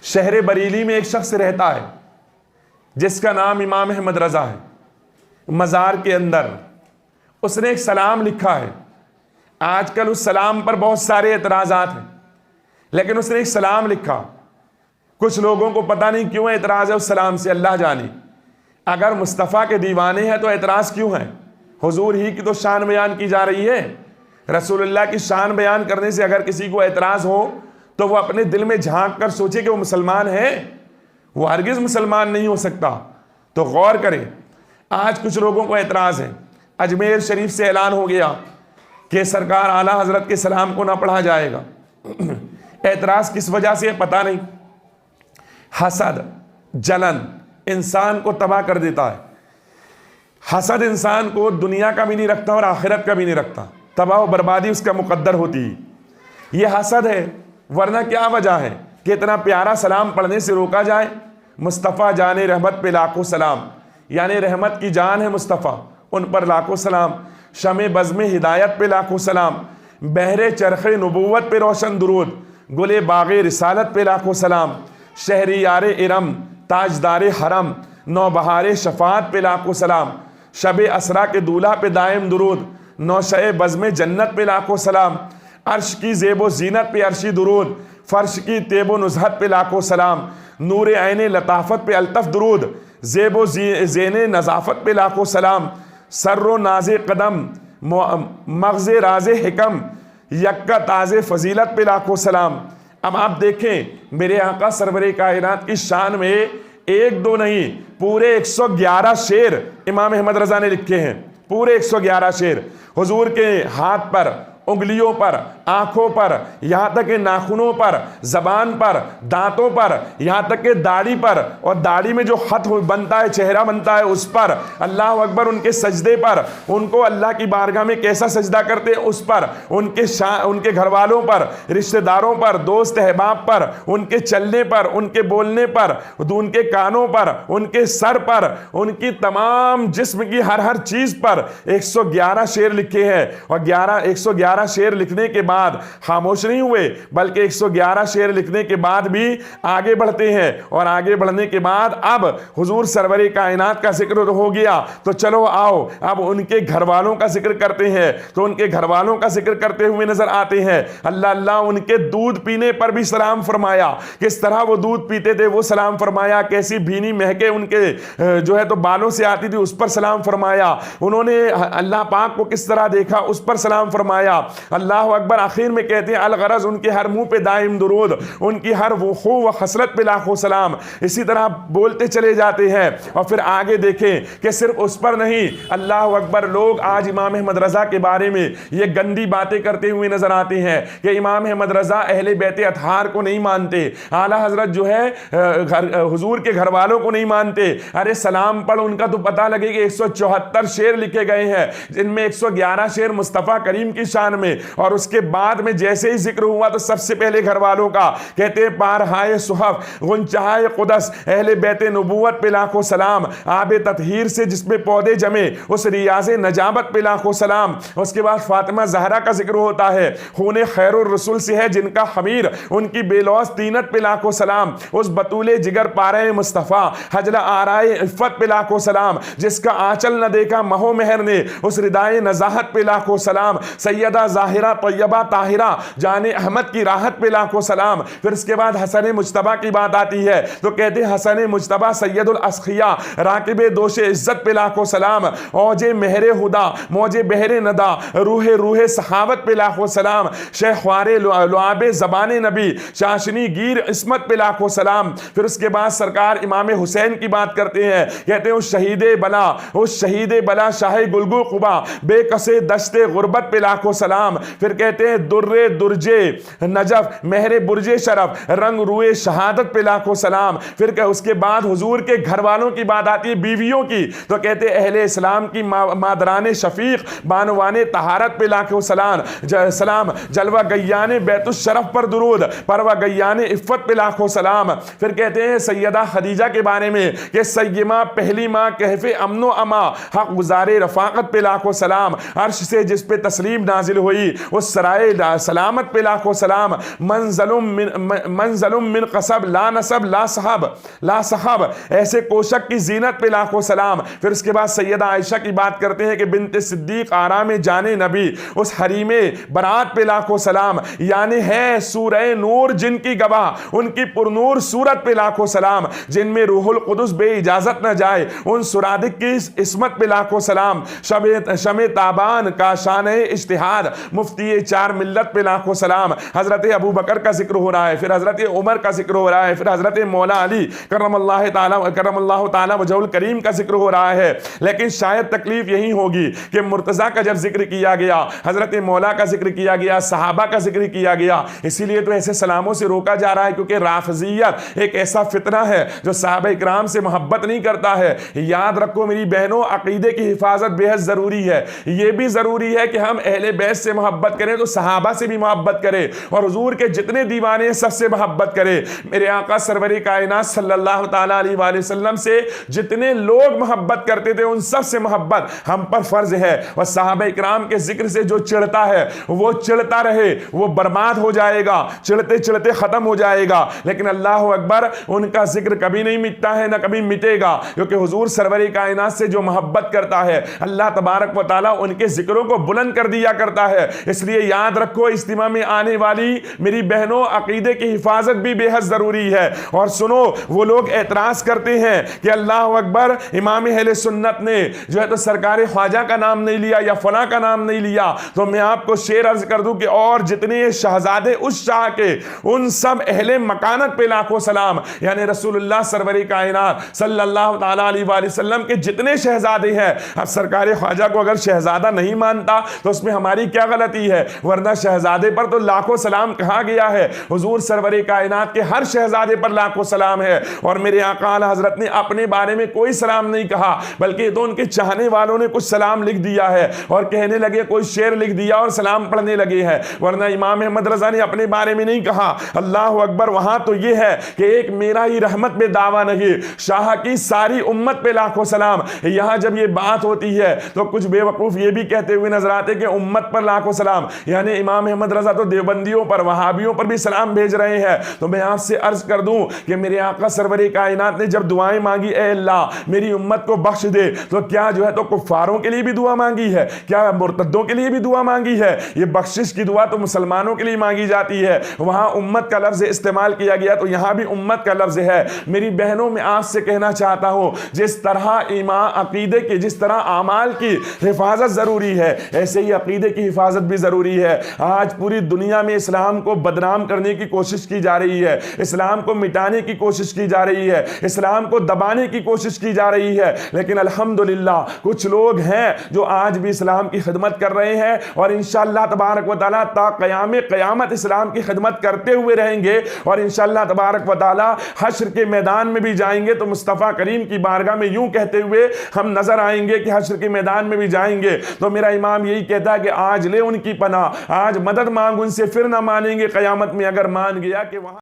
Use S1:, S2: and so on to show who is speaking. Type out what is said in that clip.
S1: شہر بریلی میں ایک شخص رہتا ہے جس کا نام امام احمد رضا ہے. مزار کے اندر اس نے ایک سلام لکھا ہے. آج کل اس سلام پر بہت سارے اعتراضات ہیں، لیکن اس نے ایک سلام لکھا. کچھ لوگوں کو پتہ نہیں کیوں اعتراض ہے اس سلام سے، اللہ جانے. اگر مصطفیٰ کے دیوانے ہیں تو اعتراض کیوں ہے؟ حضور ہی کی تو شان بیان کی جا رہی ہے. رسول اللہ کی شان بیان کرنے سے اگر کسی کو اعتراض ہو تو وہ اپنے دل میں جھانک کر سوچے کہ وہ مسلمان ہے. وہ ہرگز مسلمان نہیں ہو سکتا. تو غور کریں، آج کچھ لوگوں کو اعتراض ہے. اجمیر شریف سے اعلان ہو گیا کہ سرکار اعلیٰ حضرت کے سلام کو نہ پڑھا جائے گا. اعتراض کس وجہ سے پتہ نہیں. حسد، جلن انسان کو تباہ کر دیتا ہے. حسد انسان کو دنیا کا بھی نہیں رکھتا اور آخرت کا بھی نہیں رکھتا. تباہ و بربادی اس کا مقدر ہوتی ہے. یہ حسد ہے، ورنہ کیا وجہ ہے کہ اتنا پیارا سلام پڑھنے سے روکا جائے؟ مصطفیٰ جان رحمت پہ لاکھوں سلام، یعنی رحمت کی جان ہے مصطفیٰ، ان پر لاکھوں سلام. شمع بزم ہدایت پہ لاکھوں سلام. بحر چرخ نبوت پہ روشن درود. گل باغ رسالت پہ لاکھوں سلام. شہریار ارم، تاجدار حرم، نوبہار شفاعت پہ لاکھوں سلام. شب اسرا کے دولہا پہ دائم درود. نوشہ بزم جنت پہ لاکھوں سلام. عرش کی زیب و زینت پہ عرشی درود. فرش کی تیب و نزہت پہ لاکھوں سلام. نور عین لطافت پہ الطف درود. زیب و زین نظافت پہ لاکھوں سلام. سر و ناز قدم، مغز راز حکم، یکا تاز فضیلت پہ لاکھوں سلام. اب آپ دیکھیں میرے آقا سرور کائنات کی شان میں ایک دو نہیں، پورے 111 شعر امام احمد رضا نے لکھے ہیں. پورے 111 شعر حضور کے ہاتھ پر، انگلیوں پر، آنکھوں پر، یہاں تک کہ ناخنوں پر، زبان پر، دانتوں پر، یہاں تک کہ داڑھی پر، اور داڑھی میں جو خط بنتا ہے، چہرہ بنتا ہے، اس پر. اللہ اکبر. ان کے سجدے پر، ان کو اللہ کی بارگاہ میں کیسا سجدہ کرتے اس پر. ان کے گھر والوں پر، رشتہ داروں پر، دوست احباب پر، ان کے چلنے پر، ان کے بولنے پر، ان کے کانوں پر، ان کے سر پر، ان کی تمام جسم کی ہر چیز پر 111 شعر لکھے ہیں. اور 111 شعر لکھنے کے بعد خاموش نہیں ہوئے، بلکہ 111 شعر لکھنے کے بعد بھی آگے بڑھتے ہیں. اور آگے بڑھنے کے بعد اب حضور سرور کائنات کا ذکر ہو گیا تو چلو آؤ اب ان کے گھر والوں کا ذکر کرتے ہیں. تو ان کے گھر والوں کا ذکر کرتے ہوئے نظر آتے ہیں. اللہ ان کے دودھ پینے پر بھی سلام فرمایا. کس طرح وہ دودھ پیتے تھے وہ سلام فرمایا. کیسی بھینی مہکے ان کے جو ہے تو بالوں سے آتی تھی اس پر سلام فرمایا. انہوں نے اللہ پاک کو کس طرح دیکھا اس پر سلام فرمایا. اللہ اکبر. آخر میں کہتے ہیں الغرض ان کے ہر منہ پہ دائم درود، ان کی ہر خو و خصلت پہ لاکھوں سلام. اسی طرح بولتے چلے جاتے ہیں. اور پھر آگے دیکھیں کہ صرف اس پر نہیں، اللہ اکبر، لوگ آج امام احمد رضا کے بارے میں یہ گندی باتیں کرتے ہوئے نظر آتے ہیں کہ امام احمد رضا اہل بیت اطہار کو نہیں مانتے، اعلیٰ حضرت جو ہے حضور کے گھر والوں کو نہیں مانتے. ارے سلام پڑھ، ان کا تو پتہ لگے کہ 174 شعر لکھے گئے ہیں جن میں 111 شعر مصطفیٰ کریم کی شان میں. اور اس کے بعد میں جیسے ہی ذکر ہوا تو سب سے پہلے گھر والوں کا. کہتے ہیں پارہائے صحف غنچہائے قدس اہل بیت نبوت پہ لاکھوں سلام. آب تطہیر سے جس میں پودے جمے اس ریاض نجابت پہ لاکھوں سلام. اس کے بعد فاطمہ زہرا کا ذکر ہوتا ہے. خون خیر الرسول سے ہے جن کا خمیر، ان کی بے لوث طینت پہ لاکھوں سلام. اس بطول جگر پارے مصطفیٰ حجلہ آرائے عفت پہ لاکھوں سلام. جس کا آنچل نہ دیکھا مہو مہر نے اس ردائے نزاہت پہ لاکھوں سلام. سیدہ ظاہرہ طیبہ طاہرہ جان احمد کی راحت پہ لاکھوں سلام. پھر اس کے بعد حسن مجتبیٰ کی بات آتی ہے تو کہتے ہیں حسن مجتبیٰ سید الاسخیاء راکب دوش عزت پہ لاکھوں سلام. اوج مہر ہدا موج بحر ندا روح صحابت پہ لاکھوں سلام. شیخ خوار لعاب زبان نبی چاشنی گیر عصمت پہ لاکھوں سلام. پھر اس کے بعد سرکار امام حسین کی بات کرتے ہیں. کہتے ہیں اس شہید بلا شاہ گلگو قبا بے کسے دشت غربت پہ لاکھوں سلام. پھر کہتے ہیں در درجے نجف مہر برج شرف رنگ روئے شہادت پہ لاکھوں سلام. پھر کہ اس کے بعد حضور کے گھر والوں کی بات آتی ہے، بیویوں کی، تو کہتے ہیں اہل اسلام کی مادران شفیق بانوان طہارت پہ لاکھوں سلام. جلوہ گیان بیت الشرف پر درود، پروا گیان عفت پہ لاکھوں سلام. پھر کہتے ہیں سیدہ خدیجہ کے بارے میں کہ سیمہ پہلی ماں کہف امن و اما حق گزار رفاقت پہ لاکھوں سلام. عرش سے جس پہ تسلیم نازل ہوئی اس سرائے سلامت پہ لاکھوں سلام، منزل من قصب لا نصب لا صحب، ایسے کوشک کی زینت پہ لاکھوں سلام۔ پھر اس کے بعد سیدہ عائشہ کی بات کرتے ہیں کہ بنت صدیق آرام جانے نبی، اس حریم برات پہ لاکھوں سلام، یعنی ہے سورہ نور جن کی گواہ، ان کی پرنور صورت پہ لاکھوں سلام، جن میں روح القدس بے اجازت نہ جائے، ان سرادق کی عصمت پہ لاکھوں سلام، شمع تابان کا شان اجتہاد، مفتی چار ملت پہ لاکھوں سلام۔ حضرت ابو بکر کا ذکر ہو رہا ہے، پھر حضرت عمر کا ذکر ہو رہا ہے، پھر حضرت مولا علی کرم اللہ تعالی وجہ الکریم کا ذکر ہو رہا ہے۔ لیکن شاید تکلیف یہی ہوگی کہ مرتضیٰ کا جب ذکر کیا گیا، حضرت مولا کا ذکر کیا گیا، صحابہ کا ذکر کیا گیا، اسی لیے تو ایسے سلاموں سے روکا جا رہا ہے، کیونکہ رافضیت ایک ایسا فتنہ ہے جو صحابہ اکرام سے محبت نہیں کرتا ہے۔ یاد رکھو میری بہنوں، عقیدے کی حفاظت بے حد ضروری ہے۔ یہ بھی ضروری ہے کہ ہم اہل بیت سے محبت کریں تو صحابہ سے بھی محبت کریں، اور حضور کے جتنے دیوانے سب سے محبت کریں۔ میرے آقا سرور کائنات صلی اللہ تعالیٰ علیہ وآلہ وسلم سے جتنے لوگ محبت کرتے تھے ان سب سے محبت ہم پر فرض ہے، اور صحابہ اکرام کے ذکر سے جو چڑھتا ہے وہ چڑھتا رہے، وہ برباد ہو جائے گا، چڑھتے چڑھتے ختم ہو جائے گا، لیکن اللہ اکبر ان کا ذکر کبھی نہیں مٹتا ہے، نہ کبھی مٹے گا، کیونکہ حضور سرور کائنات سے جو محبت کرتا ہے اللہ تبارک و تعالیٰ ان کے ذکروں کو بلند کر دیا کرتا ہے۔ اس لیے یاد رکھو اجتماع میں آنے والی میری بہنوں، عقیدے کی حفاظت بھی بے حد ضروری ہے۔ اور سنو، وہ لوگ اعتراض کرتے ہیں کہ اللہ اکبر امام اہل سنت نے جو ہے تو سرکار خواجہ کا نام نہیں لیا یا فلاں کا نام نہیں لیا، تو میں آپ کو شعر عرض کر دوں کہ اور جتنے شہزادے اس شاہ کے ان سب اہل مکانت پہ لاکھوں سلام، یعنی رسول اللہ سرور کائنات صلی اللہ تعالیٰ علیہ وآلہ وسلم کے جتنے شہزادے ہیں۔ اب سرکار خواجہ کو اگر شہزادہ نہیں مانتا تو اس میں ہماری کیا غلطی ہے؟ ورنہ شہزادے پر تو لاکھوں سلام کہا گیا ہے، حضور سرور کائنات کے ہر شہزادے پر لاکھوں سلام ہے۔ اور میرے آقا اعلی حضرت نے اپنے بارے میں کوئی سلام نہیں کہا، بلکہ تو ان کے چاہنے والوں نے کچھ سلام لکھ دیا ہے اور کہنے لگے، کوئی شعر لکھ دیا اور سلام پڑھنے لگے ہیں، ورنہ امام احمد رضا نے اپنے بارے میں نہیں کہا۔ اللہ اکبر، وہاں تو یہ ہے کہ ایک میرا ہی رحمت پہ دعویٰ نہیں، شاہ کی ساری امت پہ لاکھوں سلام۔ یہاں جب یہ بات ہوتی ہے تو کچھ بے وقوف یہ بھی کہتے ہوئے نظر آتے کہ امت پر لاکھوں سلام، یعنی امام احمد رضا تو دیوبندیوں پر، وہابیوں پر بھی سلام بھیج رہے ہیں۔ تو میں آپ سے عرض کر دوں کہ میرے آقا سرور کائنات نے جب دعائیں مانگی، اے اللہ میری امت کو بخش دے، تو کیا جو ہے تو کفاروں کے لیے بھی دعا مانگی ہے؟ کیا مرتدوں کے لیے بھی دعا مانگی ہے؟ یہ بخشش کی دعا تو مسلمانوں کے لیے مانگی جاتی ہے، وہاں امت کا لفظ استعمال کیا گیا تو یہاں بھی امت کا لفظ ہے۔ میری بہنوں، میں آپ سے کہنا چاہتا ہوں، جس طرح ایمان عقیدے کی، جس طرح اعمال کی حفاظت ضروری ہے، ایسے ہی عقیدے کی حفاظت بھی ضروری ہے۔ آج پوری دنیا میں اسلام کو بدنام کرنے کی کوشش کی جا رہی ہے، اسلام کو مٹانے کی کوشش کی جا رہی ہے، اسلام کو دبانے کی کوشش کی جا رہی ہے، لیکن الحمدللہ کچھ لوگ ہیں جو آج بھی اسلام کی خدمت کر رہے ہیں، اور انشاءاللہ تبارک و تعالیٰ تا قیام قیامت اسلام کی خدمت کرتے ہوئے رہیں گے، اور انشاءاللہ تبارک و تعالیٰ حشر کے میدان میں بھی جائیں گے تو مصطفیٰ کریم کی بارگاہ میں یوں کہتے ہوئے ہم نظر آئیں گے کہ حشر کے میدان میں بھی جائیں گے تو میرا امام یہی کہتا ہے کہ آج لے ان کی پناہ، آج مدد مانگ ان سے، پھر نہ مانیں گے قیامت میں اگر مان گیا کہ وہاں